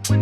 When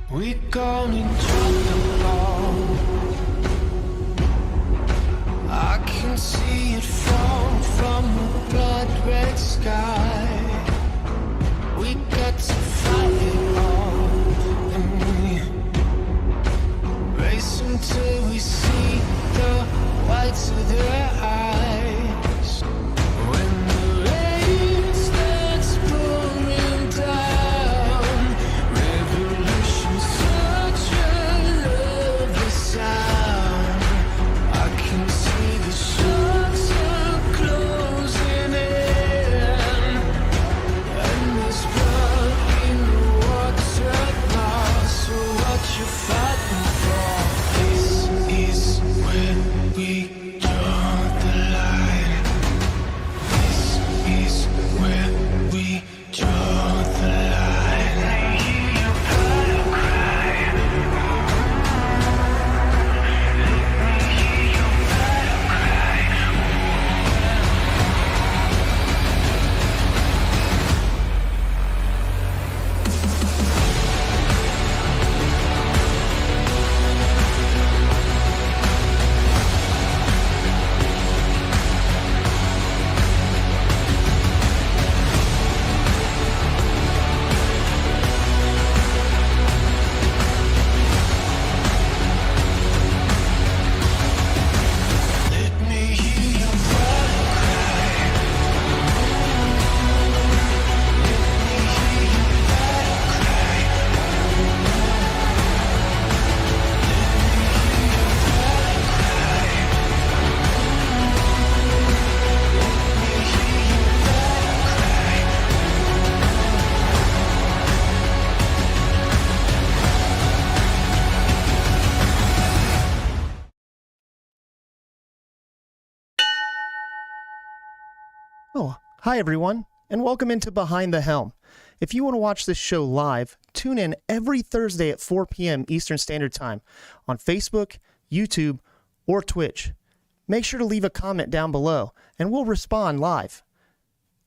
We're going into the ball. I can see it fall from the blood red sky. We got to fight it all, and we race until we see the whites of their eyes. When the rain starts pouring down, revolution's such a lovely sound. I can see the shutters are closing in, and there's blood in the water now. So what you fighting for? This is where we draw the line. This is where we draw the line. I hear your battle cry. Let me hear your battle cry. Let me hear your battle cry. Let me hear your battle cry. Oh, hi everyone, and welcome into Behind the Helm. If you want to watch this show live, tune in every Thursday at 4 p.m. Eastern Standard Time on Facebook, YouTube, or Twitch. Make sure to leave a comment down below, and we'll respond live.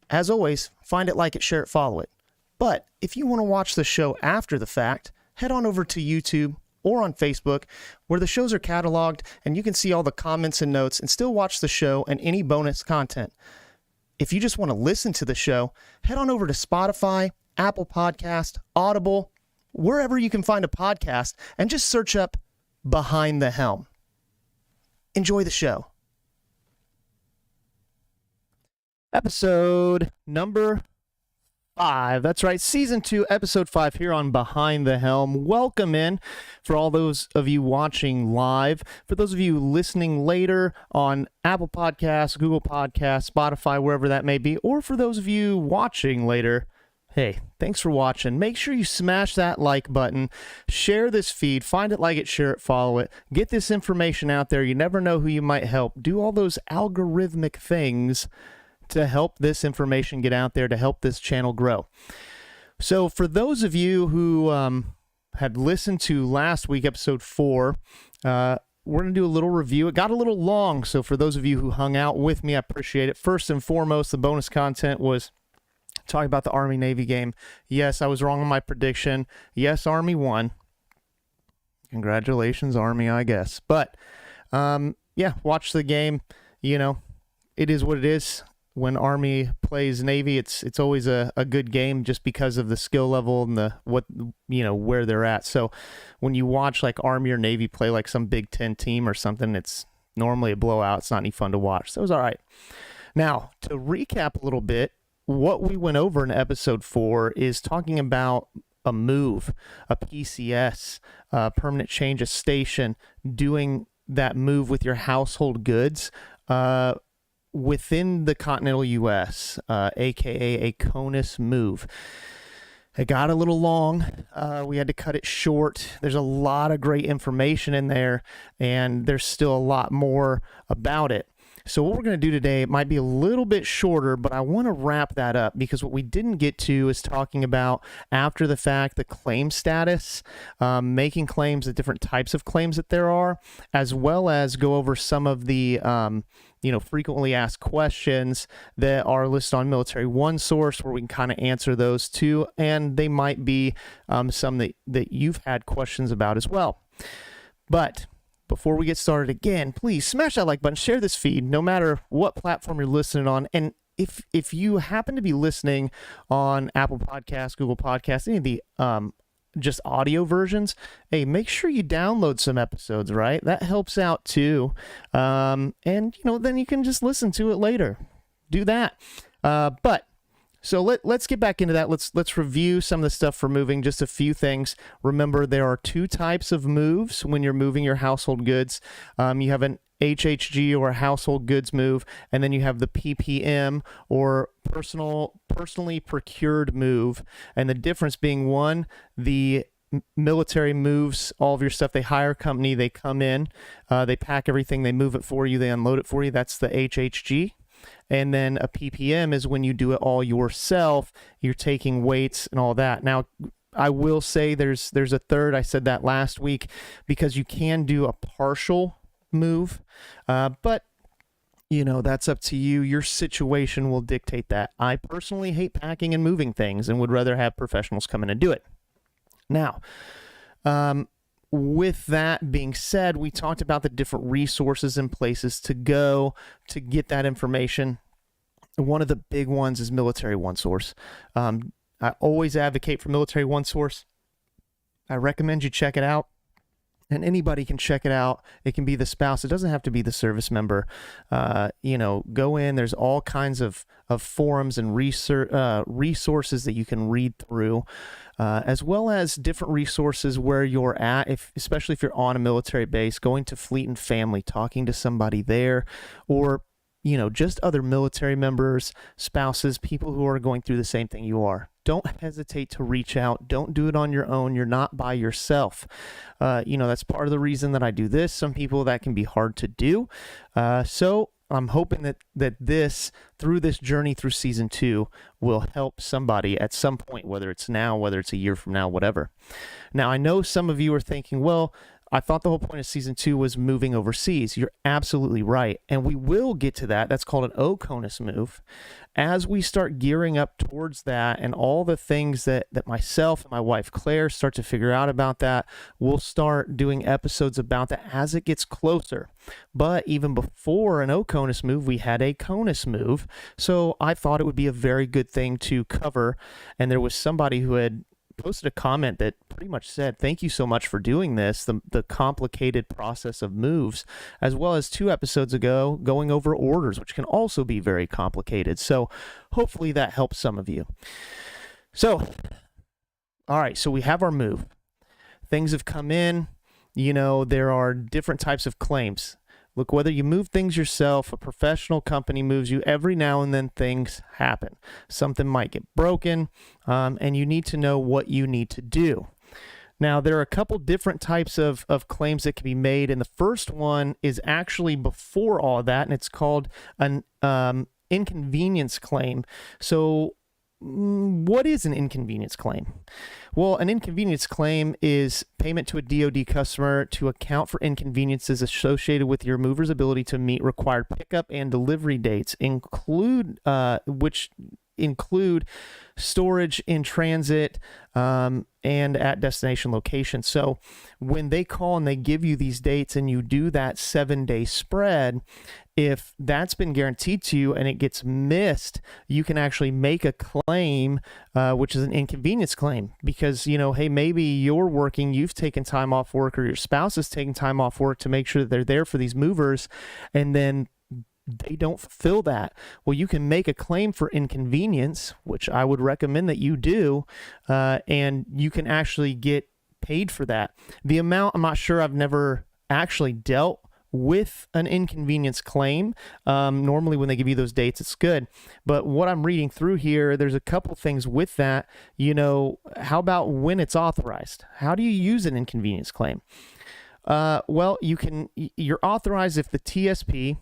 As always, find it, like it, share it, follow it. But if you want to watch the show after the fact, head on over to YouTube or on Facebook, where the shows are cataloged and you can see all the comments and notes and still watch the show and any bonus content. If you just want to listen to the show, head on over to Spotify, Apple Podcast, Audible, wherever you can find a podcast, and just search up Behind the Helm. Enjoy the show. Episode number 5. That's right, Season 2, Episode 5 here on Behind the Helm. Welcome in for all those of you watching live. For those of you listening later on Apple Podcasts, Google Podcasts, Spotify, wherever that may be, or for those of you watching later, hey, thanks for watching. Make sure you smash that like button, share this feed, find it, like it, share it, follow it. Get this information out there. You never know who you might help. Do all those algorithmic things to help this information get out there, to help this channel grow. So for those of you who had listened to last week, episode 4, we're going to do a little review. It got a little long, so for those of you who hung out with me, I appreciate it. First and foremost, the bonus content was talking about the Army-Navy game. Yes, I was wrong on my prediction. Yes, Army won. Congratulations, Army, I guess. But, yeah, watch the game. You know, it is what it is. When Army plays Navy, it's always a good game just because of the skill level and where they're at. So when you watch like Army or Navy play like some Big Ten team or something, it's normally a blowout. It's not any fun to watch. So it was all right. Now, to recap a little bit, what we went over in episode 4 is talking about a move, a PCS, permanent change of station, doing that move with your household goods, within the continental U.S., aka a CONUS move. It got a little long. We had to cut it short. There's a lot of great information in there, and there's still a lot more about it. So what we're going to do today, it might be a little bit shorter, but I want to wrap that up because what we didn't get to is talking about after the fact, the claim status, making claims, the different types of claims that there are, as well as go over some of the frequently asked questions that are listed on Military One Source, where we can kind of answer those too, and they might be some that you've had questions about as well. But before we get started, again, please smash that like button, share this feed, no matter what platform you're listening on, and if you happen to be listening on Apple Podcasts, Google Podcasts, any of the just audio versions, hey, make sure you download some episodes, right? That helps out too. And then you can just listen to it later. Do that. So let's get back into that. Let's review some of the stuff for moving. Just a few things. Remember, there are 2 types of moves when you're moving your household goods. You have an HHG or a household goods move, and then you have the PPM or personally procured move. And the difference being, one, the military moves all of your stuff. They hire a company, they come in, they pack everything, they move it for you, they unload it for you. That's the HHG. And then a PPM is when you do it all yourself. You're taking weights and all that. Now, I will say there's a third. I said that last week because you can do a partial move, but that's up to you. Your situation will dictate that. I personally hate packing and moving things and would rather have professionals come in and do it. Now, with that being said, we talked about the different resources and places to go to get that information. One of the big ones is Military One Source. I always advocate for Military One Source. I recommend you check it out. And anybody can check it out. It can be the spouse. It doesn't have to be the service member. Go in. There's all kinds of forums and resources that you can read through, as well as different resources where you're at, especially if you're on a military base, going to Fleet and Family, talking to somebody there, or just other military members, spouses, people who are going through the same thing you are. Don't hesitate to reach out. Don't do it on your own. You're not by yourself. That's part of the reason that I do this. Some people that can be hard to do. So I'm hoping that this, through this journey through season 2, will help somebody at some point, whether it's now, whether it's a year from now, whatever. Now, I know some of you are thinking, well, I thought the whole point of season 2 was moving overseas. You're absolutely right. And we will get to that. That's called an CONUS move. As we start gearing up towards that and all the things that myself and my wife Claire start to figure out about that, we'll start doing episodes about that as it gets closer. But even before an CONUS move, we had a CONUS move. So I thought it would be a very good thing to cover. And there was somebody who had posted a comment that pretty much said, thank you so much for doing this, the complicated process of moves, as well as 2 episodes ago going over orders, which can also be very complicated. So hopefully that helps some of you. So, all right, so we have our move. Things have come in. There are different types of claims. Look, whether you move things yourself, a professional company moves you, every now and then things happen. Something might get broken, and you need to know what you need to do. Now, there are a couple different types of claims that can be made, and the first one is actually before all that, and it's called an inconvenience claim. So what is an inconvenience claim? Well, an inconvenience claim is payment to a DoD customer to account for inconveniences associated with your mover's ability to meet required pickup and delivery dates, which include storage in transit and at destination location. So when they call and they give you these dates and you do that 7-day spread, if that's been guaranteed to you and it gets missed, you can actually make a claim, which is an inconvenience claim, because, hey, maybe you're working, you've taken time off work, or your spouse is taking time off work to make sure that they're there for these movers, and then they don't fulfill that. Well, you can make a claim for inconvenience, which I would recommend that you do, and you can actually get paid for that. The amount, I'm not sure. I've never actually dealt with an inconvenience claim. Normally when they give you those dates, it's good. But what I'm reading through here, there's a couple things with that. How about when it's authorized? How do you use an inconvenience claim? Well, you're authorized if the TSP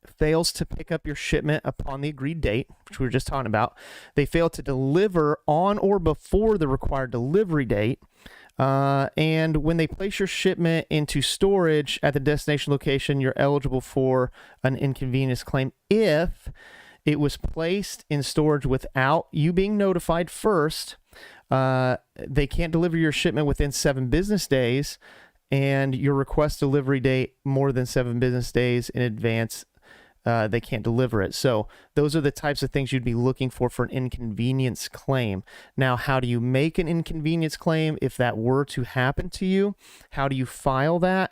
fails to pick up your shipment upon the agreed date, which we were just talking about. They fail to deliver on or before the required delivery date. And when they place your shipment into storage at the destination location, you're eligible for an inconvenience claim if it was placed in storage without you being notified first. They can't deliver your shipment within 7 business days, and your request delivery date more than 7 business days in advance. They can't deliver it. So those are the types of things you'd be looking for an inconvenience claim. Now, how do you make an inconvenience claim if that were to happen to you? How do you file that?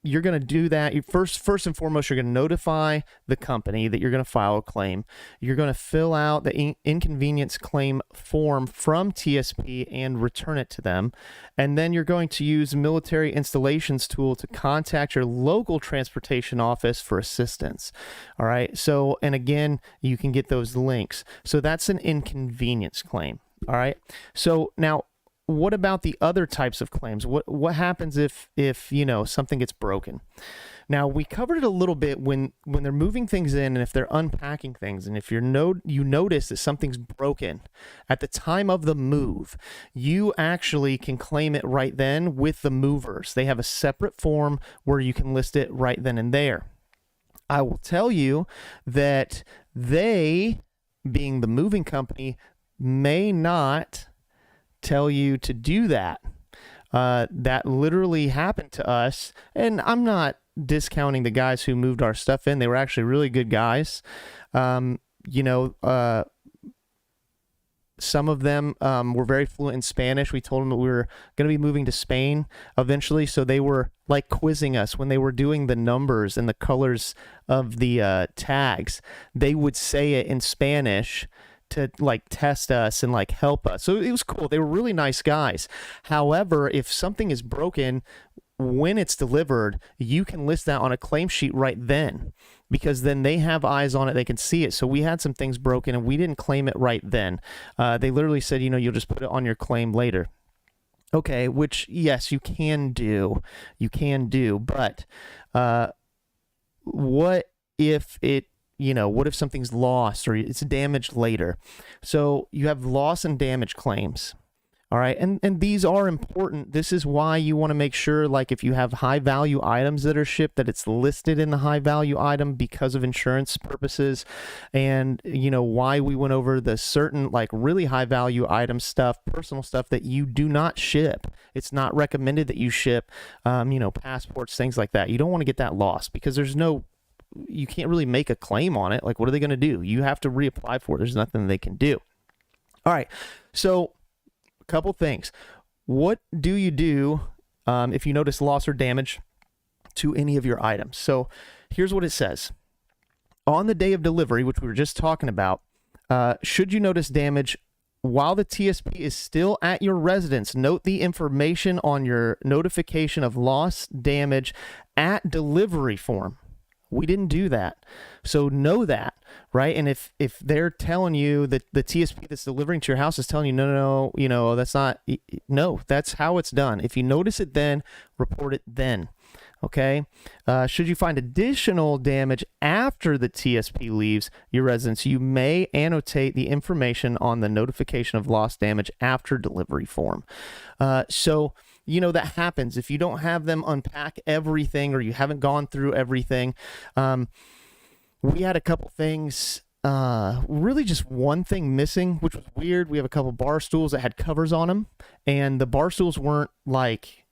You're going to do that. First and foremost, you're going to notify the company that you're going to file a claim. You're going to fill out the inconvenience claim form from TSP and return it to them. And then you're going to use the military installations tool to contact your local transportation office for assistance. All right. So, and again, you can get those links. So that's an inconvenience claim. All right. So now, what about the other types of claims? What happens if something gets broken? Now, we covered it a little bit when they're moving things in and if they're unpacking things, and if you notice that something's broken at the time of the move, you actually can claim it right then with the movers. They have a separate form where you can list it right then and there. I will tell you that they, being the moving company, may not tell you to do that. That literally happened to us, and I'm not discounting the guys who moved our stuff in. They were actually really good guys. Some of them were very fluent in Spanish. We told them that we were going to be moving to Spain eventually, so they were like quizzing us when they were doing the numbers and the colors of the tags. They would say it in Spanish to like test us and like help us. So it was cool. They were really nice guys. However, if something is broken when it's delivered, you can list that on a claim sheet right then, because then they have eyes on it. They can see it. So we had some things broken and we didn't claim it right then. They literally said, you'll just put it on your claim later. Okay, which yes, you can do, but what if it, what if something's lost or it's damaged later? So you have loss and damage claims. All right. And these are important. This is why you want to make sure, like, if you have high value items that are shipped, that it's listed in the high value item because of insurance purposes. And, why we went over the certain, like, really high value item stuff, personal stuff that you do not ship. It's not recommended that you ship, passports, things like that. You don't want to get that lost because you can't really make a claim on it. Like, what are they going to do? You have to reapply for it. There's nothing they can do. All right. So, couple things. What do you do if you notice loss or damage to any of your items? So here's what it says. On the day of delivery, which we were just talking about, should you notice damage while the TSP is still at your residence, note the information on your notification of loss, damage at delivery form. We didn't do that. So know that, right? And if they're telling you that the TSP that's delivering to your house is telling you, no, that's not, no, that's how it's done. If you notice it then, report it then. Okay. Should you find additional damage after the TSP leaves your residence, you may annotate the information on the notification of lost damage after delivery form. So that happens if you don't have them unpack everything or you haven't gone through everything. We had a couple things, really just one thing missing, which was weird. We have a couple bar stools that had covers on them, and the bar stools weren't like,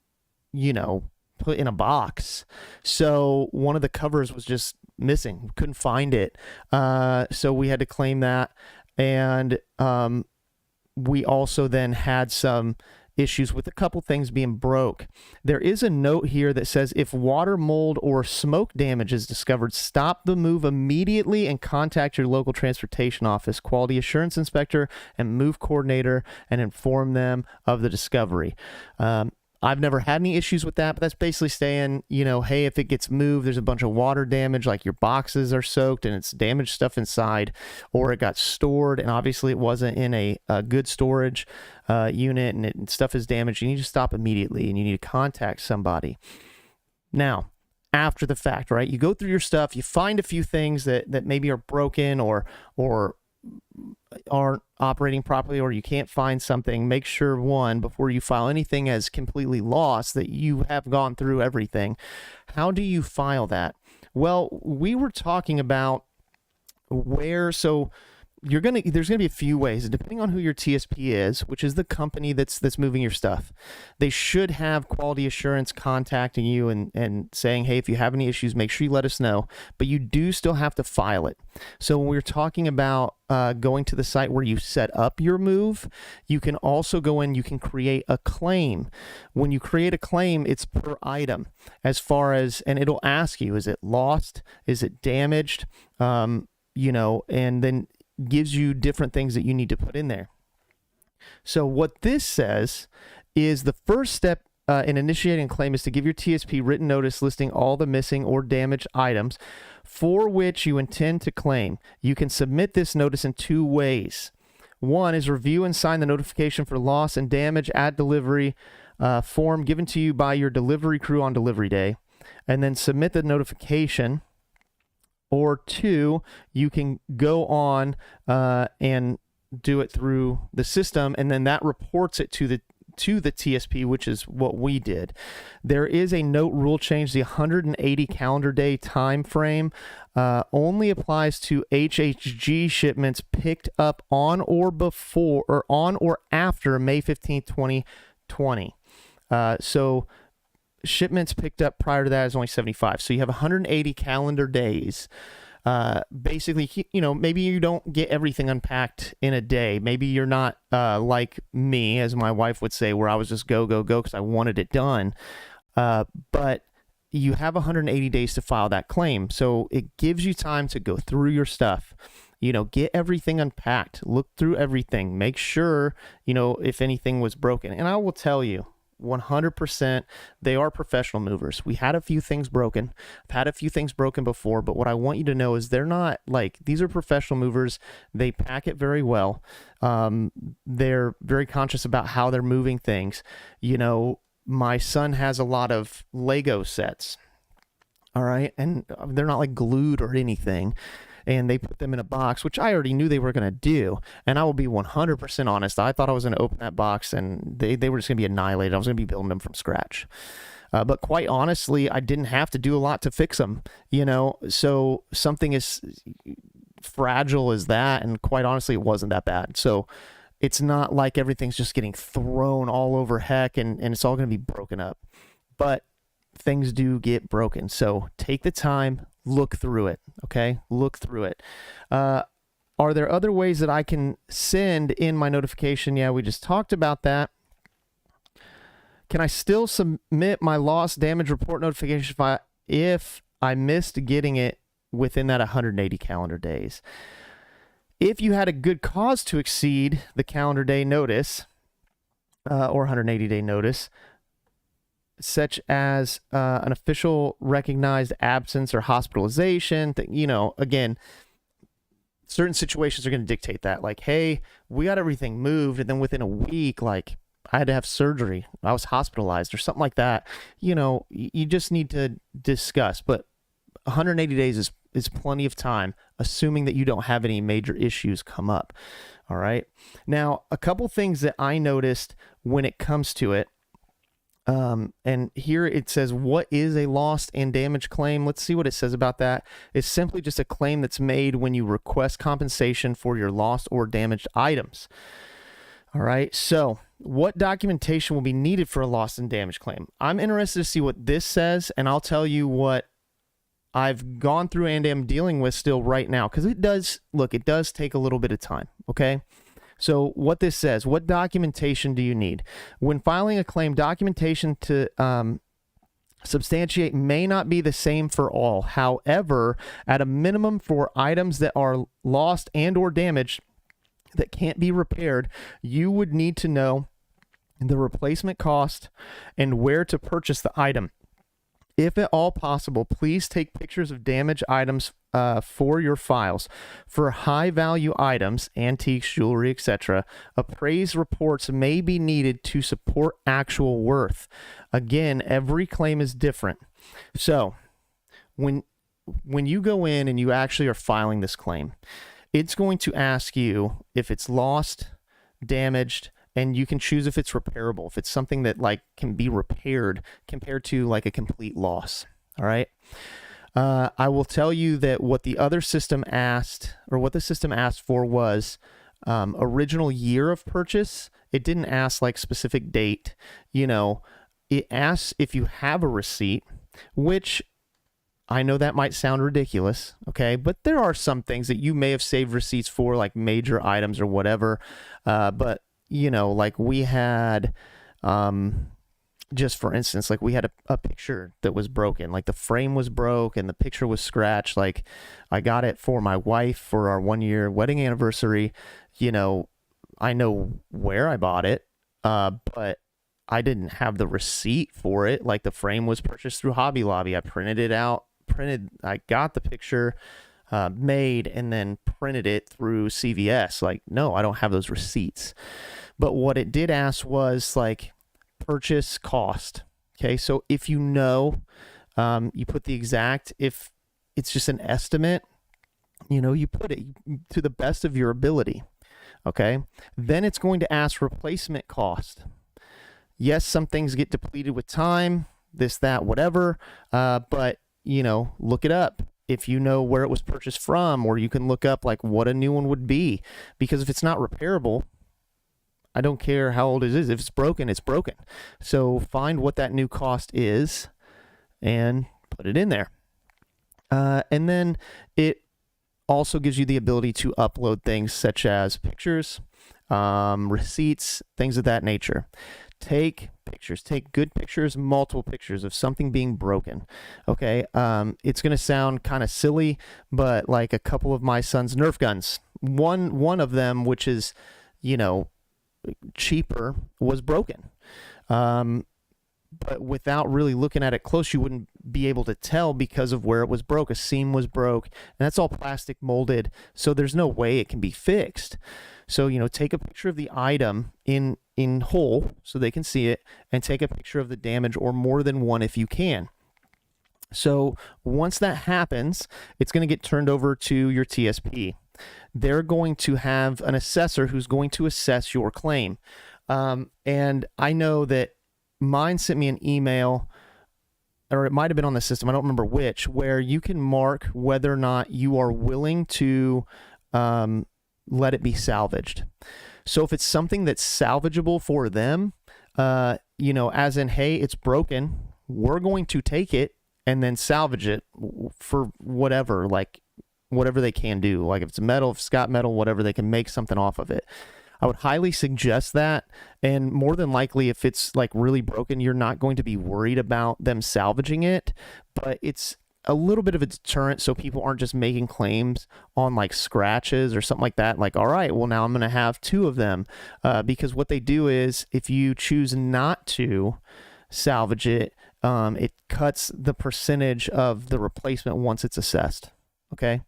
put in a box. So one of the covers was just missing. Couldn't find it. So we had to claim that. And we also then had some issues with a couple things being broke. There is a note here that says if water, mold, or smoke damage is discovered, stop the move immediately and contact your local transportation office, quality assurance inspector, and move coordinator and inform them of the discovery. I've never had any issues with that, but that's basically saying, hey, if it gets moved, there's a bunch of water damage, like your boxes are soaked and it's damaged stuff inside, or it got stored and obviously it wasn't in a good storage unit and stuff is damaged, you need to stop immediately and you need to contact somebody. Now, after the fact, right, you go through your stuff, you find a few things that maybe are broken or aren't operating properly, or you can't find something. Make sure, one, before you file anything as completely lost, that you have gone through everything. How do you file that? Well, we were talking about so there's gonna be a few ways depending on who your TSP is, which is the company that's moving your stuff. They should have quality assurance contacting you and saying, hey, if you have any issues, make sure you let us know. But you do still have to file it. So when we're talking about going to the site where you set up your move, you can also go in, you can create a claim. When you create a claim, it's per item as far as, and it'll ask you, is it lost? Is it damaged? And then gives you different things that you need to put in there. So what this says is the first step in initiating a claim is to give your TSP written notice listing all the missing or damaged items for which you intend to claim. You can submit this notice in two ways. One is review and sign the notification for loss and damage at delivery form given to you by your delivery crew on delivery day, and then submit the notification. Or two, you can go on and do it through the system, and then that reports it to the TSP, which is what we did. There is a note rule change. The 180 calendar day time frame only applies to HHG shipments picked up on or after May 15th, 2020. So shipments picked up prior to that is only 75. So you have 180 calendar days. Basically, maybe you don't get everything unpacked in a day. Maybe you're not like me, as my wife would say, where I was just go because I wanted it done. But you have 180 days to file that claim. So it gives you time to go through your stuff, get everything unpacked, look through everything, make sure, if anything was broken. And I will tell you, 100%, they are professional movers. We had a few things broken. I've had a few things broken before, but what I want you to know is they're not these are professional movers. They pack it very well. They're very conscious about how they're moving things. My son has a lot of Lego sets. All right. And they're not like glued or anything. And they put them in a box, which I already knew they were going to do. And I will be 100% honest. I thought I was going to open that box and they were just going to be annihilated. I was going to be building them from scratch. But quite honestly, I didn't have to do a lot to fix them, you know? So something as fragile as that, and quite honestly, it wasn't that bad. So it's not like everything's just getting thrown all over heck and it's all going to be broken up. But things do get broken. So take the time, look through it, okay? Look through it. Are there other ways that I can send in my notification? Yeah, we just talked about that. Can I still submit my loss damage report notification if I missed getting it within that 180 calendar days? If you had a good cause to exceed the calendar day notice or 180-day notice, such as an official recognized absence or hospitalization, you know, again, certain situations are going to dictate that. Like, hey, we got everything moved, and then within a week, like, I had to have surgery, I was hospitalized or something like that. You know, you just need to discuss. But 180 days is plenty of time, assuming that you don't have any major issues come up. All right. Now, a couple things that I noticed when it comes to it. And here it says, what is a lost and damaged claim? Let's see what it says about that. It's simply just a claim that's made when you request compensation for your lost or damaged items. All right. So what documentation will be needed for a lost and damaged claim? I'm interested to see what this says, and I'll tell you what I've gone through and am dealing with still right now, because it does take a little bit of time. Okay. So what this says, what documentation do you need? When filing a claim, documentation to substantiate may not be the same for all. However, at a minimum, for items that are lost and or damaged that can't be repaired, you would need to know the replacement cost and where to purchase the item. If at all possible, please take pictures of damaged items for your files. For high-value items, antiques, jewelry, etc., appraised reports may be needed to support actual worth. Again, every claim is different. So, when you go in and you actually are filing this claim, it's going to ask you if it's lost, damaged, and you can choose if it's repairable, if it's something that like can be repaired compared to like a complete loss. All right. I will tell you that what the other system asked, or what the system asked for, was original year of purchase. It didn't ask like specific date. You know, it asks if you have a receipt, which I know that might sound ridiculous, okay? But there are some things that you may have saved receipts for, like major items or whatever. But you know, like we had, just for instance, like we had a picture that was broken, like the frame was broke and the picture was scratched. Like I got it for my wife for our 1-year wedding anniversary. You know, I know where I bought it, but I didn't have the receipt for it. Like the frame was purchased through Hobby Lobby. I printed it out, I got the picture made and then printed it through CVS. Like, no, I don't have those receipts. But what it did ask was like purchase cost. Okay. So if you know, you put the exact, if it's just an estimate, you know, you put it to the best of your ability. Okay. Then it's going to ask replacement cost. Yes, some things get depleted with time, this, that, whatever. But you know, look it up. If you know where it was purchased from, or you can look up like what a new one would be, because if it's not repairable, I don't care how old it is. If it's broken, it's broken. So find what that new cost is and put it in there. And then it also gives you the ability to upload things such as pictures, receipts, things of that nature. Take pictures, take good pictures, multiple pictures of something being broken. Okay. It's going to sound kind of silly, but like a couple of my son's Nerf guns, one of them, which is, you know, cheaper, was broken. But without really looking at it close, you wouldn't be able to tell because of where it was broke. A seam was broke, and that's all plastic molded, so there's no way it can be fixed. So, you know, take a picture of the item in whole so they can see it, and take a picture of the damage, or more than one if you can. So once that happens, it's going to get turned over to your TSP. They're going to have an assessor who's going to assess your claim. And I know that mine sent me an email, or it might have been on the system, I don't remember which, where you can mark whether or not you are willing to let it be salvaged. So if it's something that's salvageable for them, as in, hey, it's broken, we're going to take it and then salvage it for whatever they can do. Like if it's metal, if it's got metal, whatever, they can make something off of it. I would highly suggest that. And more than likely, if it's like really broken, you're not going to be worried about them salvaging it, but it's a little bit of a deterrent so people aren't just making claims on like scratches or something like that. Like, all right, well, now I'm going to have 2 of them, because what they do is if you choose not to salvage it, it cuts the percentage of the replacement once it's assessed. Okay.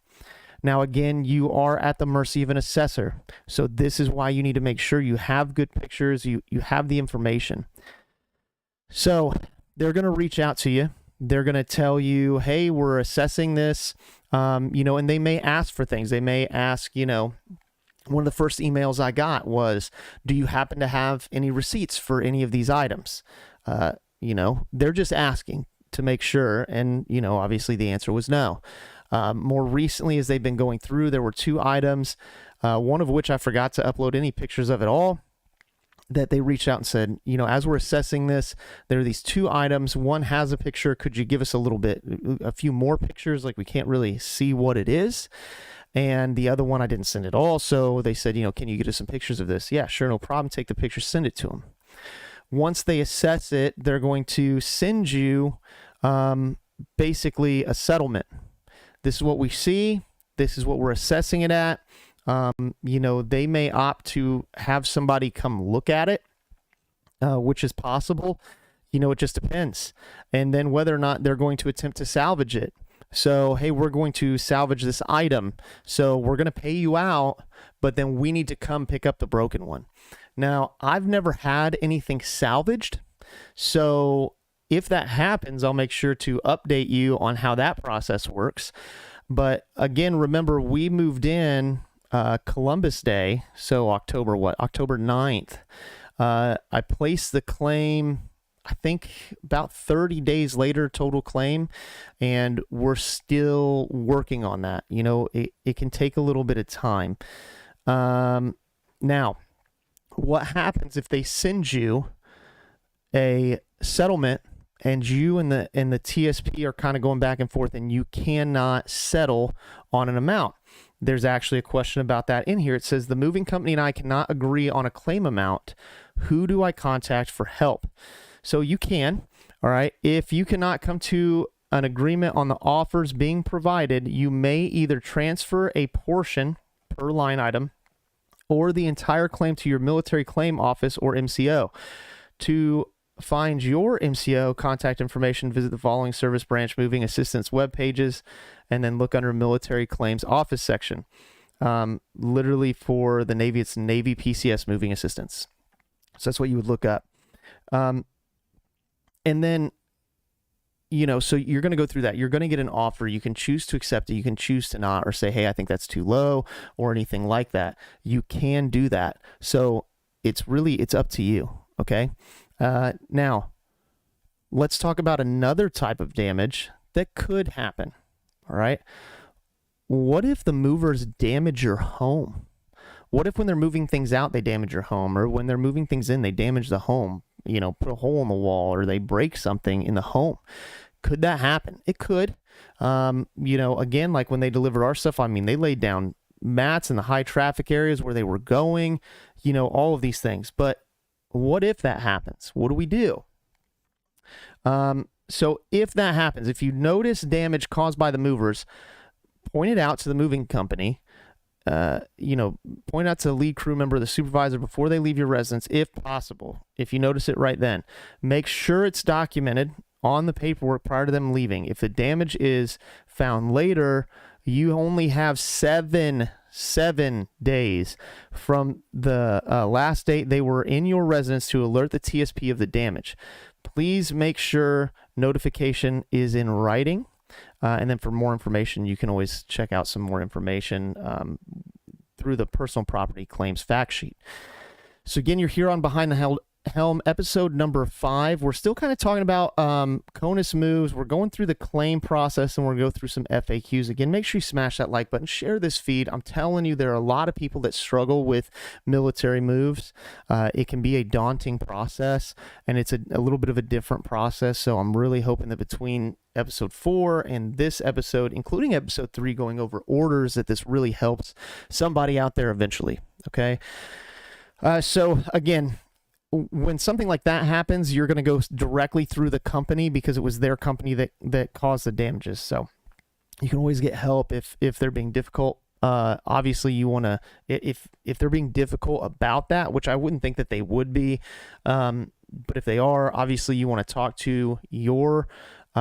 Now, again, you are at the mercy of an assessor. So this is why you need to make sure you have good pictures, you have the information. So they're going to reach out to you. They're going to tell you, hey, we're assessing this, and they may ask for things. They may ask, one of the first emails I got was, do you happen to have any receipts for any of these items? They're just asking to make sure. And, obviously the answer was no. More recently, as they've been going through, there were 2 items, one of which I forgot to upload any pictures of at all, that they reached out and said, as we're assessing this, there are these 2 items. One has a picture. Could you give us a few more pictures? Like we can't really see what it is. And the other one, I didn't send at all. So they said, can you get us some pictures of this? Yeah, sure. No problem. Take the picture, send it to them. Once they assess it, they're going to send you basically a settlement. This is what we see. This is what we're assessing it at. They may opt to have somebody come look at it, which is possible. It just depends. And then whether or not they're going to attempt to salvage it. So, hey, we're going to salvage this item. So we're going to pay you out, but then we need to come pick up the broken one. Now, I've never had anything salvaged. So if that happens, I'll make sure to update you on how that process works. But again, remember, we moved in Columbus Day, so October 9th. I placed the claim, I think about 30 days later, total claim, and we're still working on that. It can take a little bit of time. Now, what happens if they send you a settlement and you and the TSP are kind of going back and forth and you cannot settle on an amount? There's actually a question about that in here. It says, the moving company and I cannot agree on a claim amount. Who do I contact for help? So you can, all right. If you cannot come to an agreement on the offers being provided, you may either transfer a portion per line item or the entire claim to your military claim office or MCO. To find your MCO contact information, visit the following service branch moving assistance web pages, and then look under military claims office section. Literally for the Navy, it's Navy PCS moving assistance. So that's what you would look up. And then, so you're going to go through that. You're going to get an offer. You can choose to accept it. You can choose to not, or say, hey, I think that's too low, or anything like that. You can do that. So it's up to you. Okay. Now, let's talk about another type of damage that could happen. All right. What if the movers damage your home? What if when they're moving things out, they damage your home, or when they're moving things in, they damage the home, put a hole in the wall, or they break something in the home? Could that happen? It could. Again, like when they delivered our stuff, they laid down mats in the high traffic areas where they were going, all of these things. But what if that happens? What do we do? So if that happens, if you notice damage caused by the movers, point it out to the moving company. Point out to the lead crew member, the supervisor, before they leave your residence, if possible. If you notice it right then, make sure it's documented on the paperwork prior to them leaving. If the damage is found later, you only have seven days from the last date they were in your residence to alert the TSP of the damage. please make sure notification is in writing. And then for more information, you can always check out some more information through the personal property claims fact sheet. So again, you're here on Behind the Helm, episode number 5. We're still kind of talking about CONUS moves. We're going through the claim process, and we're going to go through some FAQs. Again, make sure you smash that like button, share this feed. I'm telling you, there are a lot of people that struggle with military moves. It can be a daunting process, and it's a little bit of a different process. So I'm really hoping that between episode 4 and this episode, including episode 3 going over orders, that this really helps somebody out there eventually. Okay. So again, when something like that happens, you're going to go directly through the company because it was their company that caused the damages. So you can always get help if they're being difficult. Obviously you want to, if they're being difficult about that, which I wouldn't think that they would be. But if they are, obviously you want to talk to your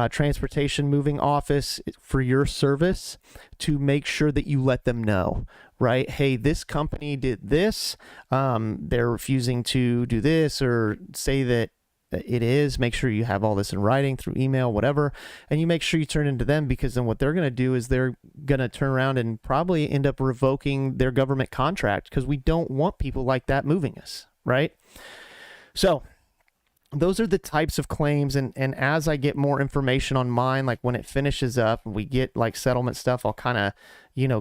transportation moving office for your service to make sure that you let them know, right? Hey, this company did this. They're refusing to do this, or say that it is. Make sure you have all this in writing through email, whatever, and you make sure you turn into them, because then what they're going to do is they're going to turn around and probably end up revoking their government contract, because we don't want people like that moving us, right? So those are the types of claims, and as I get more information on mine, like when it finishes up and we get like settlement stuff, I'll kind of,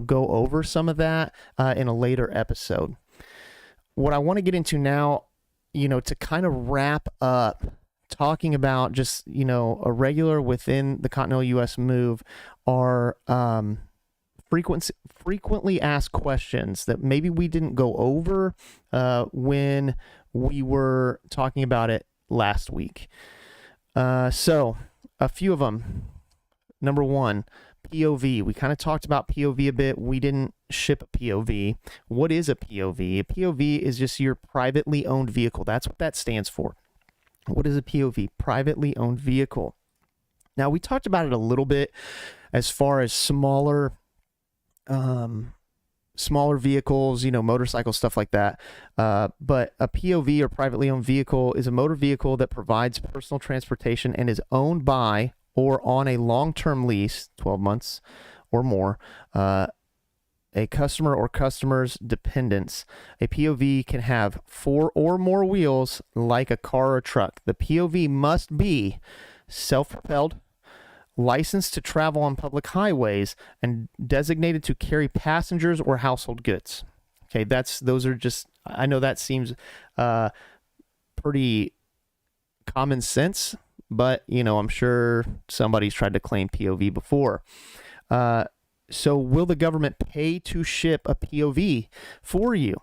go over some of that in a later episode. What I want to get into now, to kind of wrap up talking about just, a regular within the continental U.S. move are frequently asked questions that maybe we didn't go over when we were talking about it last week. So a few of them. Number 1, POV. We kind of talked about POV a bit. We didn't ship a POV. What is a POV? A POV is just your privately owned vehicle. That's what that stands for. What is a POV? Privately owned vehicle. Now, we talked about it a little bit as far as smaller vehicles, motorcycles, stuff like that. But a POV, or privately owned vehicle, is a motor vehicle that provides personal transportation and is owned by or on a long-term lease, 12 months or more, a customer or customer's dependents. A POV can have 4 or more wheels like a car or truck. The POV must be self-propelled, licensed to travel on public highways, and designated to carry passengers or household goods. Okay, those are just, I know that seems pretty common sense, but I'm sure somebody's tried to claim POV before. So will the government pay to ship a POV for you?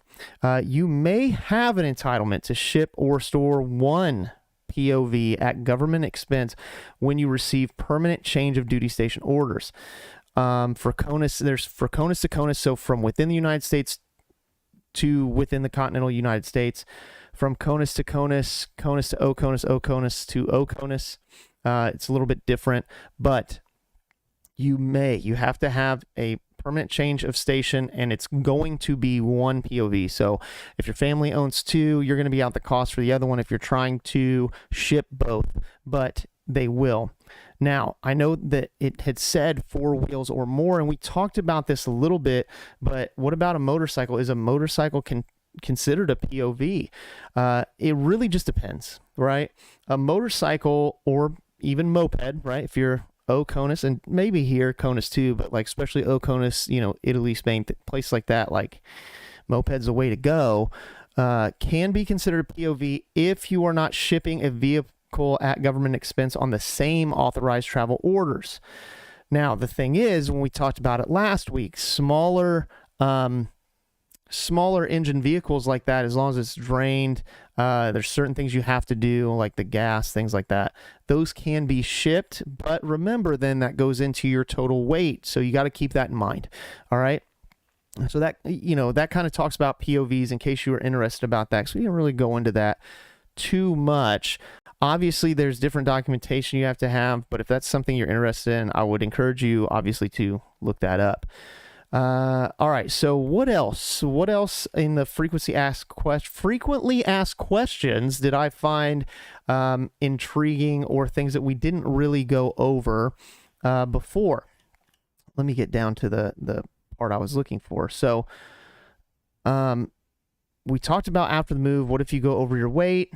You may have an entitlement to ship or store one POV at government expense when you receive permanent change of duty station orders. For CONUS, there's for CONUS to CONUS, so from within the United States to within the continental United States, from CONUS to CONUS, CONUS to OCONUS, OCONUS to OCONUS. It's a little bit different, but you have to have a permanent change of station, and it's going to be one POV. So if your family owns 2, you're going to be out the cost for the other one if you're trying to ship both, but they will. Now, I know that it had said 4 wheels or more, and we talked about this a little bit, but what about a motorcycle? Is a motorcycle considered a POV? It really just depends, right? A motorcycle, or even moped, right? If you're OCONUS, and maybe here CONUS too, but like especially OCONUS, Italy, Spain, place like that, like moped's a way to go, can be considered a POV if you are not shipping a vehicle at government expense on the same authorized travel orders. Now, the thing is, when we talked about it last week, smaller engine vehicles like that, as long as it's drained, there's certain things you have to do, like the gas, things like that. Those can be shipped, but remember, then that goes into your total weight. So you got to keep that in mind. All right. So that, that kind of talks about POVs in case you were interested about that. So we didn't really go into that too much. Obviously, there's different documentation you have to have, but if that's something you're interested in, I would encourage you, obviously, to look that up. All right. So what else? What else in the frequently asked questions did I find intriguing, or things that we didn't really go over before? Let me get down to the part I was looking for. So we talked about after the move. What if you go over your weight?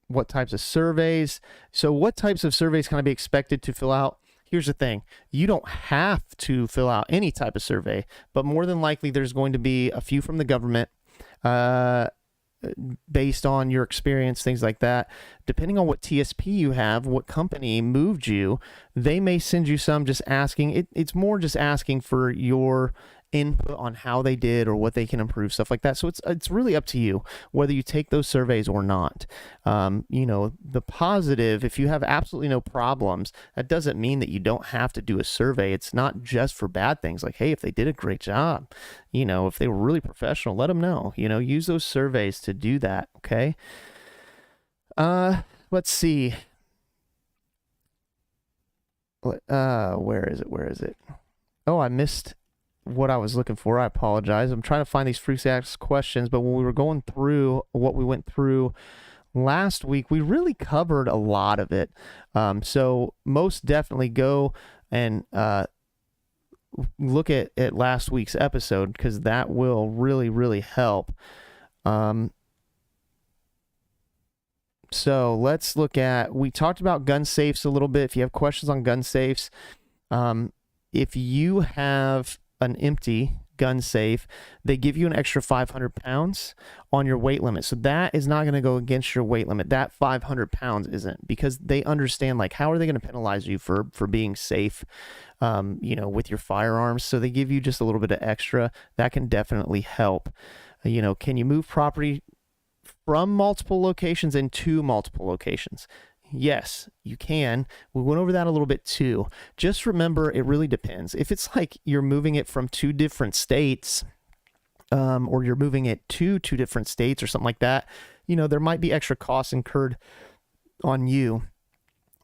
What types of surveys? So what types of surveys can I be expected to fill out? Here's the thing. You don't have to fill out any type of survey, but more than likely there's going to be a few from the government based on your experience, things like that. Depending on what TSP you have, what company moved you, they may send you some just asking. It's more just asking for your input on how they did or what they can improve, stuff like that. So it's really up to you whether you take those surveys or not. The positive, if you have absolutely no problems, that doesn't mean that you don't have to do a survey. It's not just for bad things. Like, hey, if they did a great job, if they were really professional, let them know. Use those surveys to do that. Okay. Let's see. Where is it? Oh, I missed what I was looking for. I apologize. I'm trying to find these frequently asked questions, but when we were going through what we went through last week, we really covered a lot of it. So most definitely go and look at last week's episode, because that will really, really help. So let's look at, we talked about gun safes a little bit. If you have questions on gun safes, if you have an empty gun safe, they give you an extra 500 pounds on your weight limit. So that is not going to go against your weight limit. That 500 pounds isn't, because they understand, like, how are they going to penalize you for being safe, with your firearms? So they give you just a little bit of extra. That can definitely help. Can you move property from multiple locations and to multiple locations? Yes, you can. We went over that a little bit too. Just remember, it really depends. If it's like you're moving it from 2 different states, or you're moving it to 2 different states or something like that, there might be extra costs incurred on you.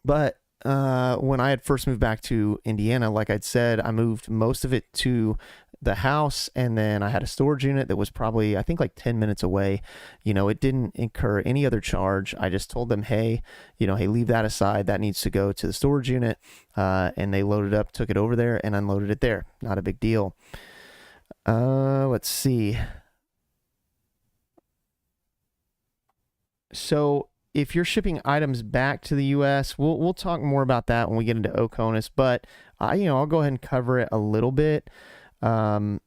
But when I had first moved back to Indiana, like I'd said, I moved most of it to the house, and then I had a storage unit that was probably, I think, like 10 minutes away. It didn't incur any other charge. I just told them, hey, leave that aside. That needs to go to the storage unit. And they loaded up, took it over there, and unloaded it there. Not a big deal. Let's see. So if you're shipping items back to the U.S., we'll talk more about that when we get into CONUS, but I'll go ahead and cover it a little bit. If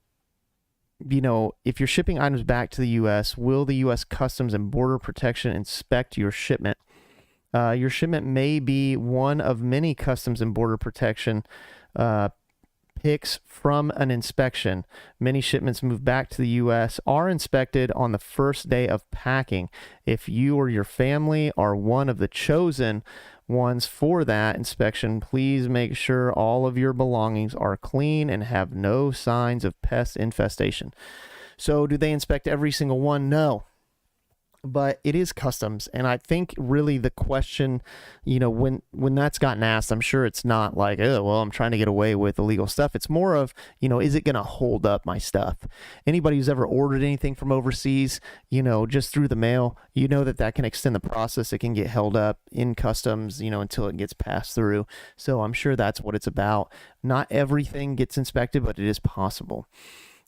you're shipping items back to the U.S., will the U.S. Customs and Border Protection inspect your shipment? Your shipment may be one of many Customs and Border Protection picks from an inspection. Many shipments moved back to the U.S. are inspected on the first day of packing. If you or your family are one of the chosen ones for that inspection, please make sure all of your belongings are clean and have no signs of pest infestation. So do they inspect every single one? No. But it is customs, and I think really the question, when that's gotten asked, I'm sure it's not like, oh, well, I'm trying to get away with illegal stuff. It's more of, is it going to hold up my stuff? Anybody who's ever ordered anything from overseas, just through the mail, that can extend the process. It can get held up in customs, until it gets passed through. So I'm sure that's what it's about. Not everything gets inspected, but it is possible.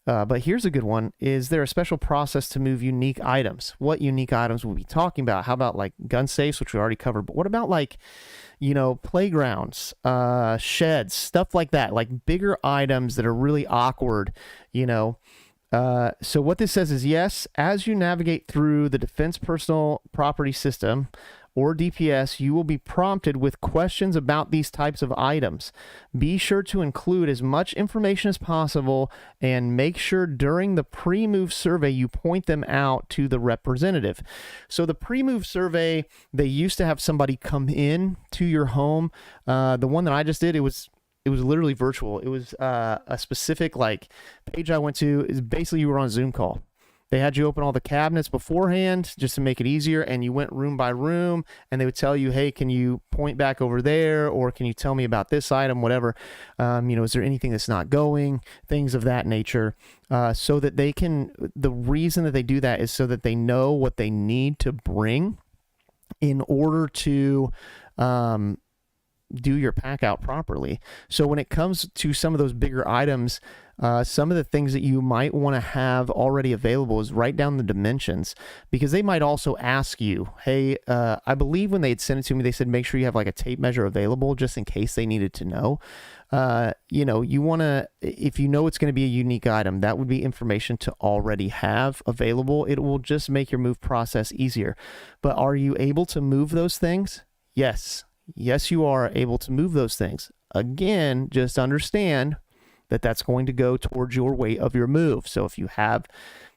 But here's a good one. Is there a special process to move unique items? What unique items we'll be talking about? How about like gun safes, which we already covered, but what about like, playgrounds, sheds, stuff like that, like bigger items that are really awkward, So what this says is, yes, as you navigate through the Defense Personal Property System, or DPS, you will be prompted with questions about these types of items. Be sure to include as much information as possible, and make sure during the pre-move survey you point them out to the representative. So the pre-move survey, they used to have somebody come in to your home. The one that I just did, it was literally virtual. It was a specific page I went to. Is basically you were on a Zoom call. they had you open all the cabinets beforehand just to make it easier, and you went room by room, and they would tell you, hey, can you point back over there, or can you tell me about this item, whatever, is there anything that's not going, things of that nature, so that they can, the reason that they do that is so that they know what they need to bring in order to do your pack out properly. So when it comes to some of those bigger items, some of the things that you might want to have already available is write down the dimensions, because they might also ask you, hey, I believe when they had sent it to me, they said make sure you have like a tape measure available just in case they needed to know. You want to, if you know it's going to be a unique item, that would be information to already have available. It will just make your move process easier. But are you able to move those things? Yes. Yes, you are able to move those things. Again, just understand that that's going to go towards your weight of your move. So if you have,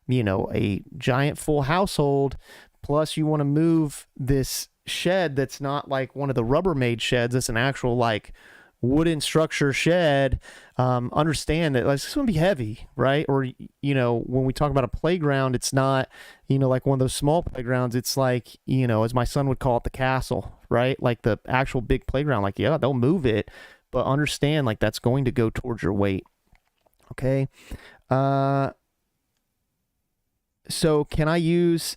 a giant full household, plus you want to move this shed that's not like one of the Rubbermaid sheds, it's an actual like wooden structure shed, understand that it's going to be heavy, right? Or, when we talk about a playground, it's not, like one of those small playgrounds. It's like, as my son would call it, the castle, right? Like the actual big playground, like, yeah, they'll move it, but understand like that's going to go towards your weight. Okay. So can I use,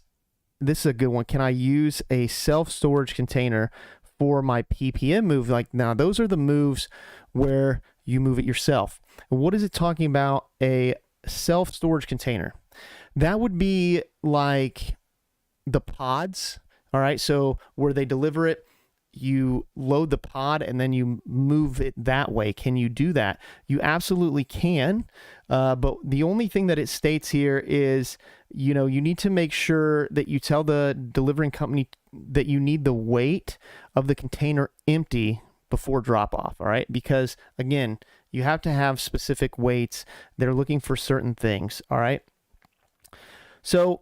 this is a good one. Can I use a self-storage container for my PPM move? Like, now those are the moves where you move it yourself. And what is it talking about? A self-storage container. That would be like the pods. All right. So where they deliver it, you load the pod and then you move it that way. Can you do that? You absolutely can. But the only thing that it states here is, you need to make sure that you tell the delivering company that you need the weight of the container empty before drop off. All right. Because again, you have to have specific weights. They're looking for certain things. All right. So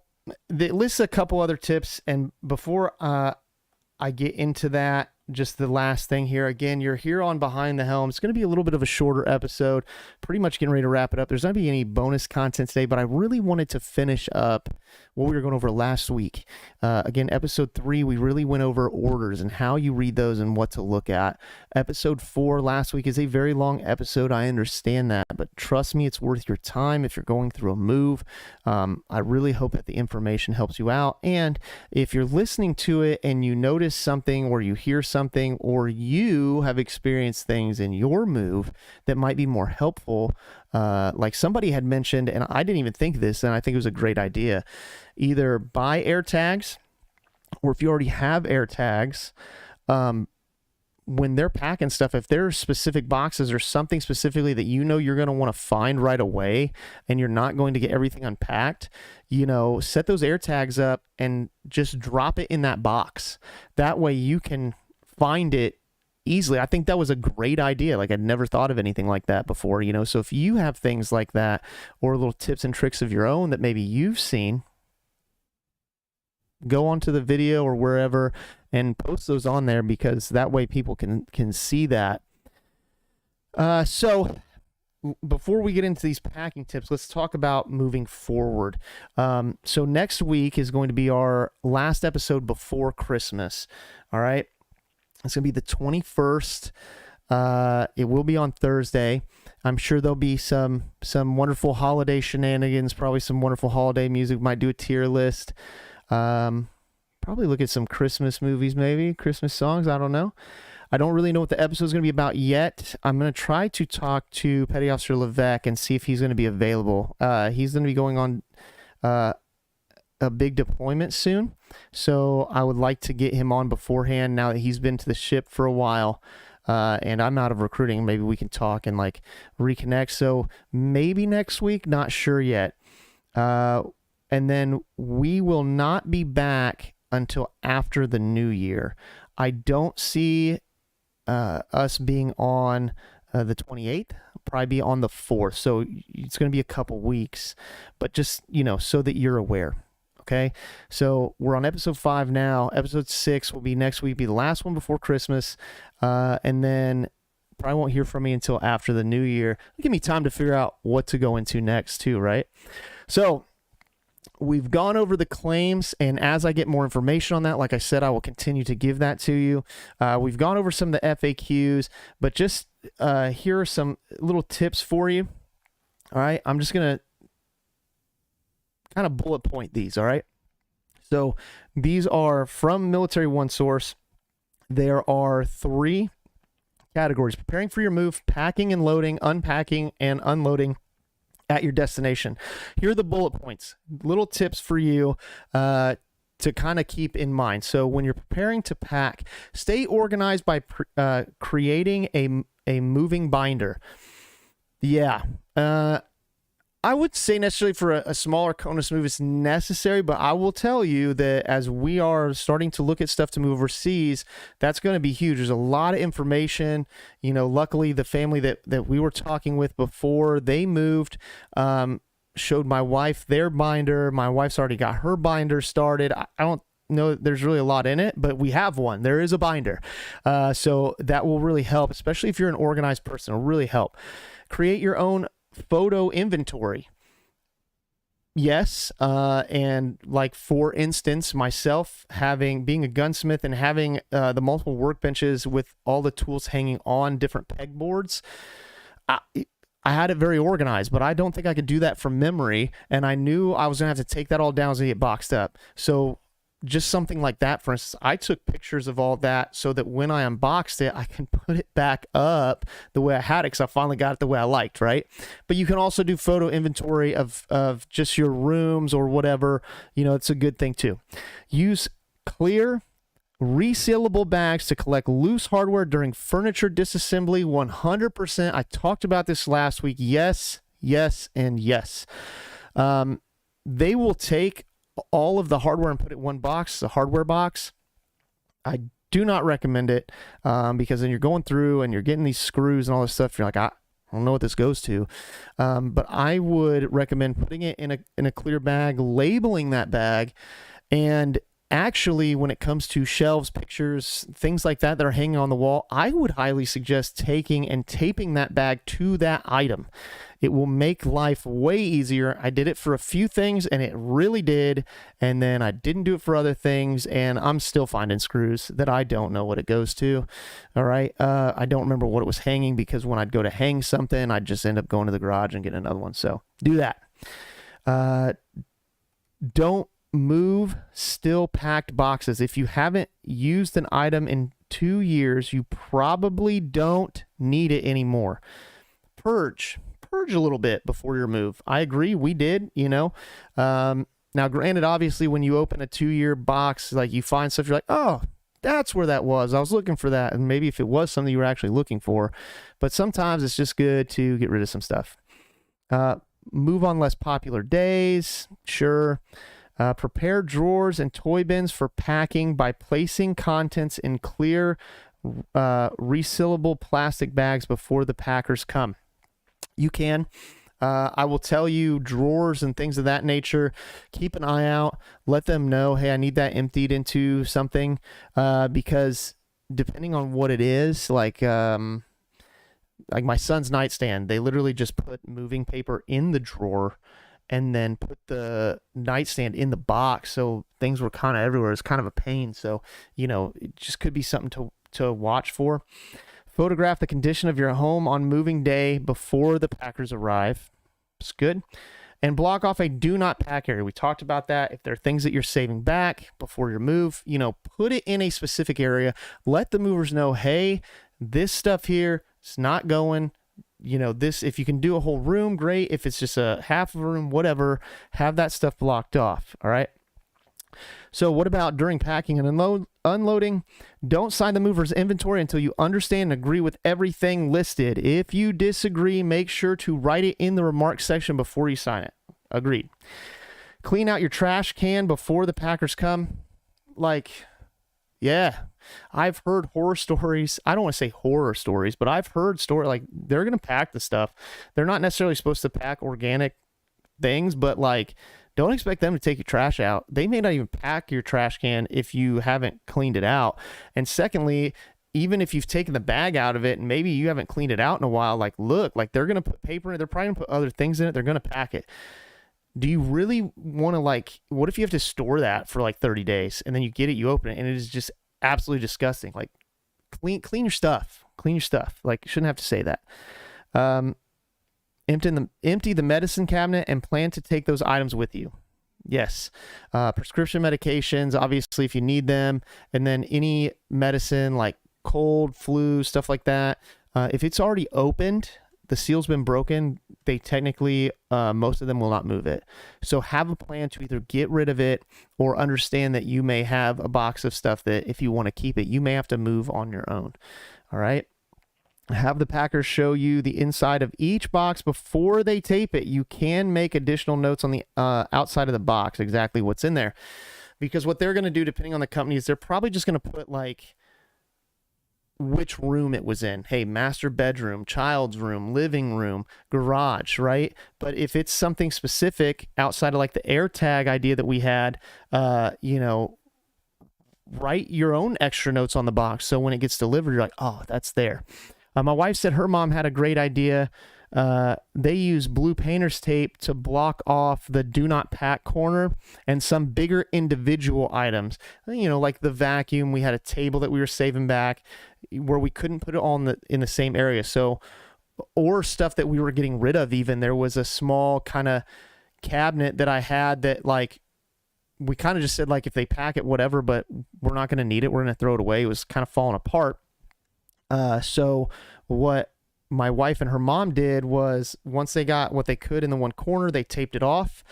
it lists a couple other tips. And before I get into that, just the last thing here. Again, you're here on Behind the Helm. It's going to be a little bit of a shorter episode, pretty much getting ready to wrap it up. There's not going to be any bonus content today, but I really wanted to finish up what we were going over last week. Again, episode 3, we really went over orders and how you read those and what to look at. Episode 4 last week is a very long episode. I understand that, but trust me, it's worth your time if you're going through a move. I really hope that the information helps you out. And if you're listening to it and you notice something or you hear something or you have experienced things in your move that might be more helpful, like somebody had mentioned, and I didn't even think this, and I think it was a great idea, either buy air tags, or if you already have air tags, when they're packing stuff, if there are specific boxes or something specifically that you're going to want to find right away and you're not going to get everything unpacked, set those air tags up and just drop it in that box. That way you can find it easily. I think that was a great idea. Like, I'd never thought of anything like that before, so if you have things like that or little tips and tricks of your own that maybe you've seen, go onto the video or wherever and post those on there, because that way people can see that. So before we get into these packing tips, let's talk about moving forward. So next week is going to be our last episode before Christmas. All right. It's going to be the 21st. It will be on Thursday. I'm sure there'll be some wonderful holiday shenanigans, probably some wonderful holiday music. Might do a tier list. Probably look at some Christmas movies, maybe Christmas songs. I don't know. I don't really know what the episode is going to be about yet. I'm going to try to talk to Petty Officer Levesque and see if he's going to be available. He's going to be going on a big deployment soon, so I would like to get him on beforehand now that he's been to the ship for a while. And I'm out of recruiting. Maybe we can talk and like reconnect. So maybe next week, not sure yet. And then we will not be back until after the new year. I don't see us being on the 28th. Probably be on the 4th. So it's going to be a couple weeks, but just, so that you're aware. Okay. So we're on episode 5 now. Episode 6 will be next week, be the last one before Christmas. And then probably won't hear from me until after the new year. It'll give me time to figure out what to go into next too, right? So We've gone over the claims, and as I get more information on that, like I said, I will continue to give that to you. We've gone over some of the FAQs, but just here are some little tips for you. All right, I'm just going to kind of bullet point these, all right? So these are from Military One Source. There are 3 categories: preparing for your move, packing and loading, unpacking and unloading at your destination. Here are the bullet points, little tips for you to kind of keep in mind. So when you're preparing to pack, stay organized by creating a moving binder. Yeah. I would say necessarily for a smaller CONUS move, it's necessary, but I will tell you that as we are starting to look at stuff to move overseas, that's going to be huge. There's a lot of information. You know, luckily the family that we were talking with before they moved showed my wife their binder. My wife's already got her binder started. I don't know, there's really a lot in it, but we have one. There is a binder. So that will really help, especially if you're an organized person. It'll really help. Create your own photo inventory. Yes, and like for instance, myself being a gunsmith and having the multiple workbenches with all the tools hanging on different pegboards, I had it very organized, but I don't think I could do that from memory, and I knew I was gonna have to take that all down as I get boxed up. So just something like that, for instance, I took pictures of all that so that when I unboxed it, I can put it back up the way I had it, because I finally got it the way I liked, right? But you can also do photo inventory of just your rooms or whatever. You know, it's a good thing too. Use clear, resealable bags to collect loose hardware during furniture disassembly. 100%. I talked about this last week. Yes, yes, and yes. They will take all of the hardware and put it in one box, the hardware box. I do not recommend it because then you're going through and you're getting these screws and all this stuff. You're like, I don't know what this goes to. But I would recommend putting it in a clear bag, labeling that bag, and actually when it comes to shelves, pictures, things like that that are hanging on the wall, I would highly suggest taking and taping that bag to that item. It will make life way easier. I did it for a few things and it really did. And then I didn't do it for other things, and I'm still finding screws that I don't know what it goes to. All right. I don't remember what it was hanging, because when I'd go to hang something, I'd just end up going to the garage and getting another one. So do that. Don't move still packed boxes. If you haven't used an item in 2 years, you probably don't need it anymore. Purge a little bit before your move. I agree. We did, you know. Now, granted, obviously, when you open a 2-year box, like you find stuff, you're like, oh, that's where that was. I was looking for that. And maybe if it was something you were actually looking for, but sometimes it's just good to get rid of some stuff. Move on less popular days. Sure. Prepare drawers and toy bins for packing by placing contents in clear, resealable plastic bags before the packers come. You can. I will tell you, drawers and things of that nature, keep an eye out. Let them know, hey, I need that emptied into something, because depending on what it is, like my son's nightstand, they literally just put moving paper in the drawer and then put the nightstand in the box, so things were kind of everywhere. It's kind of a pain. So, you know, it just could be something to watch for. Photograph the condition of your home on moving day before the packers arrive. It's good. And block off a do not pack area. We talked about that. If there are things that you're saving back before your move, you know, put it in a specific area. Let the movers know, hey, this stuff here is not going. You know, this, if you can do a whole room, great. If it's just a half of a room, whatever, have that stuff blocked off. All right. So what about during packing and unloading? Don't sign the mover's inventory until you understand and agree with everything listed. If you disagree, make sure to write it in the remarks section before you sign it. Agreed. Clean out your trash can before the packers come. Like, yeah, I've heard horror stories. I don't want to say horror stories, but I've heard stories like they're going to pack the stuff. They're not necessarily supposed to pack organic things, but like, don't expect them to take your trash out. They may not even pack your trash can if you haven't cleaned it out. And secondly, even if you've taken the bag out of it and maybe you haven't cleaned it out in a while, like, look, like they're going to put paper in it. They're probably going to put other things in it. They're going to pack it. Do you really want to, like, what if you have to store that for like 30 days and then you get it, you open it, and it is just absolutely disgusting? Like, clean your stuff. Clean your stuff. Like, you shouldn't have to say that. Empty the medicine cabinet and plan to take those items with you. Yes. Prescription medications, obviously, if you need them, and then any medicine like cold, flu, stuff like that. If it's already opened, the seal's been broken, they technically, most of them will not move it. So have a plan to either get rid of it or understand that you may have a box of stuff that if you want to keep it, you may have to move on your own. All right. Have the packers show you the inside of each box before they tape it. You can make additional notes on the outside of the box, exactly what's in there. Because what they're going to do, depending on the company, is they're probably just going to put like which room it was in. Hey, master bedroom, child's room, living room, garage, right? But if it's something specific outside of like the air tag idea that we had, write your own extra notes on the box. So when it gets delivered, you're like, oh, that's there. My wife said her mom had a great idea. They use blue painter's tape to block off the do not pack corner and some bigger individual items, like the vacuum. We had a table that we were saving back where we couldn't put it all in the same area. So, or stuff that we were getting rid of. Even there was a small kind of cabinet that I had that, like, we kind of just said, like, if they pack it, whatever, but we're not going to need it. We're going to throw it away. It was kind of falling apart. So what my wife and her mom did was, once they got what they could in the one corner, they taped it off.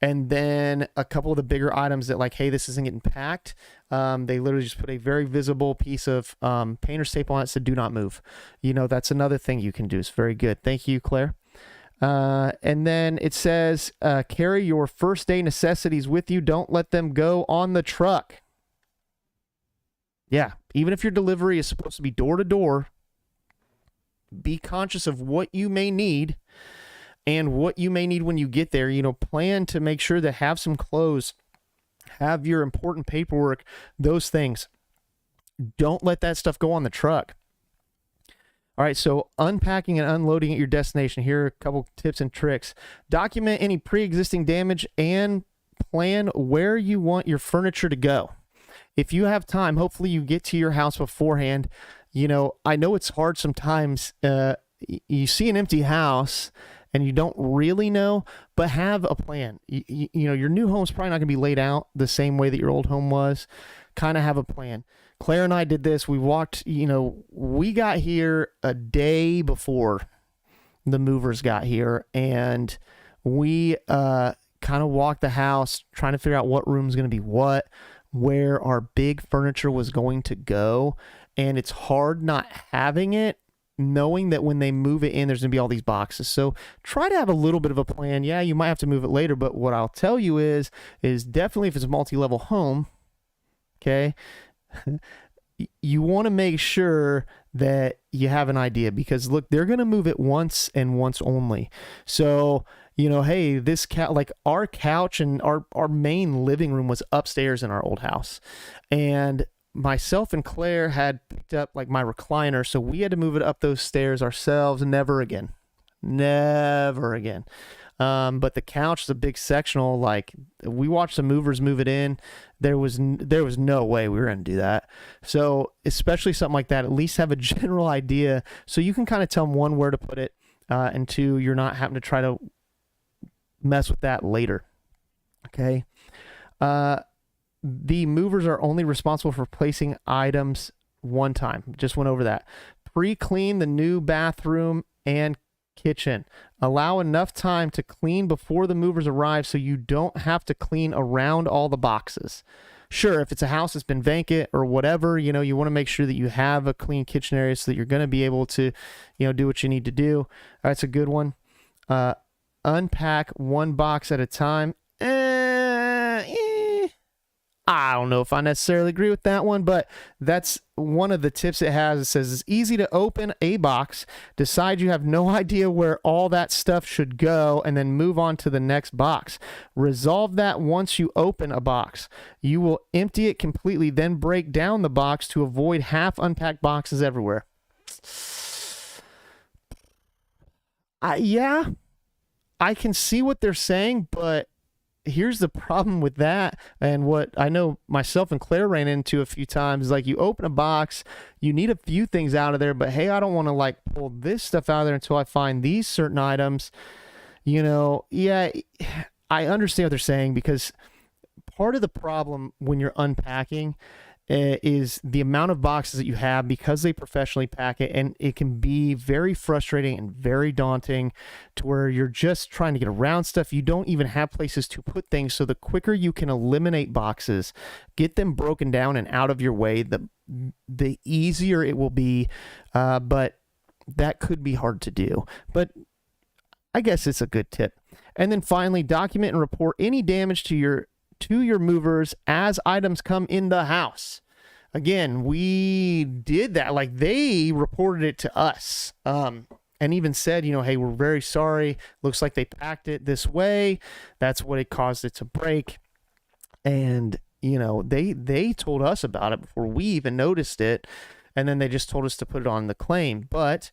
And then a couple of the bigger items that, like, hey, this isn't getting packed, they literally just put a very visible piece of painter's tape on it, said do not move. That's another thing you can do. It's very good. Thank you, Claire. And then it says, carry your first day necessities with you. Don't let them go on the truck. Yeah, even if your delivery is supposed to be door to door, be conscious of what you may need and what you may need when you get there. Plan to make sure to have some clothes, have your important paperwork, those things. Don't let that stuff go on the truck. All right, so unpacking and unloading at your destination. Here are a couple tips and tricks. Document any pre-existing damage and plan where you want your furniture to go. If you have time, hopefully you get to your house beforehand. I know it's hard sometimes. You see an empty house and you don't really know, but have a plan. Your new home's probably not going to be laid out the same way that your old home was. Kind of have a plan. Claire and I did this. We walked, we got here a day before the movers got here, and we kind of walked the house trying to figure out what room's going to be what, where our big furniture was going to go. And it's hard not having it, knowing that when they move it in, there's going to be all these boxes. So try to have a little bit of a plan. Yeah, you might have to move it later, but what I'll tell you is definitely if it's a multi-level home, okay, you want to make sure that you have an idea, because look, they're going to move it once and once only. So, hey, this like our couch and our main living room was upstairs in our old house, and myself and Claire had picked up like my recliner, so we had to move it up those stairs ourselves. Never again. But the couch is a big sectional. Like, we watched the movers move it in. There was no way we were going to do that. So especially something like that, at least have a general idea so you can kind of tell them, one, where to put it, and two, you're not having to try to mess with that later. Okay. The movers are only responsible for placing items one time. Just went over that. Pre-clean the new bathroom and kitchen. Allow enough time to clean before the movers arrive so you don't have to clean around all the boxes. Sure, if it's a house that's been vacant or whatever, you want to make sure that you have a clean kitchen area so that you're going to be able to, do what you need to do. That's a good one. Unpack one box at a time. I don't know if I necessarily agree with that one, but that's one of the tips it has. It says it's easy to open a box, decide you have no idea where all that stuff should go, and then move on to the next box. Resolve that once you open a box. You will empty it completely, then break down the box to avoid half unpacked boxes everywhere. Yeah, I can see what they're saying, but here's the problem with that, and what I know myself and Claire ran into a few times, is like you open a box, you need a few things out of there, but hey, I don't want to like pull this stuff out of there until I find these certain items. Yeah, I understand what they're saying, because part of the problem when you're unpacking is the amount of boxes that you have, because they professionally pack it, and it can be very frustrating and very daunting to where you're just trying to get around stuff. You don't even have places to put things. So the quicker you can eliminate boxes, get them broken down and out of your way, the easier it will be. But that could be hard to do. But I guess it's a good tip. And then finally, document and report any damage to your movers as items come in the house. Again, we did that. Like, they reported it to us, and even said, hey, we're very sorry. Looks like they packed it this way. That's what it caused it to break. And, they told us about it before we even noticed it. And then they just told us to put it on the claim. But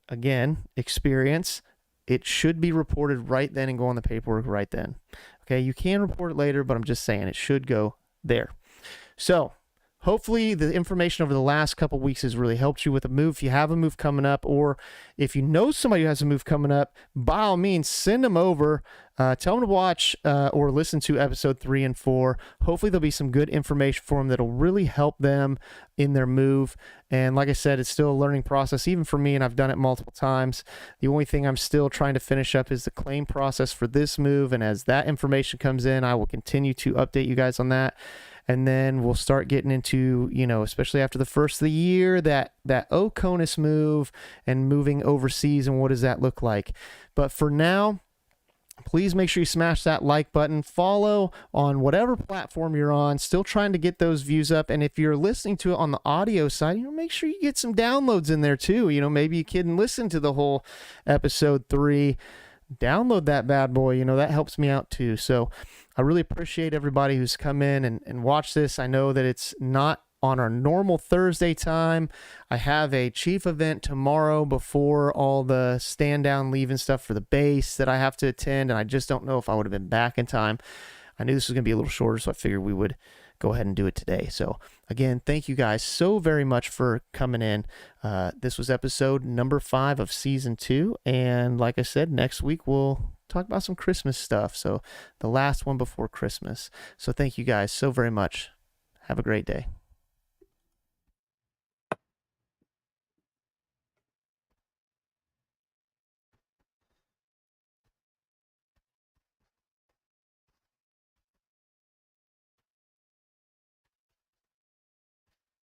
again, experience, it should be reported right then and go on the paperwork right then. Okay, you can report it later, but I'm just saying it should go there. So hopefully the information over the last couple weeks has really helped you with a move. If you have a move coming up, or if you know somebody who has a move coming up, by all means, send them over. Tell them to watch or listen to episode 3 and 4. Hopefully there'll be some good information for them that'll really help them in their move. And like I said, it's still a learning process, even for me, and I've done it multiple times. The only thing I'm still trying to finish up is the claim process for this move. And as that information comes in, I will continue to update you guys on that. And then we'll start getting into, especially after the first of the year, that CONUS move and moving overseas, and what does that look like. But for now, please make sure you smash that like button. Follow on whatever platform you're on. Still trying to get those views up. And if you're listening to it on the audio side, make sure you get some downloads in there too. Maybe you can listen to the whole episode 3. Download that bad boy. That helps me out too. So I really appreciate everybody who's come in and watched this. I know that it's not on our normal Thursday time. I have a chief event tomorrow before all the stand down leave and stuff for the base that I have to attend, and I just don't know if I would have been back in time. I knew this was going to be a little shorter, so I figured we would go ahead and do it today. So again, thank you guys so very much for coming in. This was episode number 5 of season 2, and like I said, next week we'll talk about some Christmas stuff, so the last one before Christmas. So thank you guys so very much. Have a great day.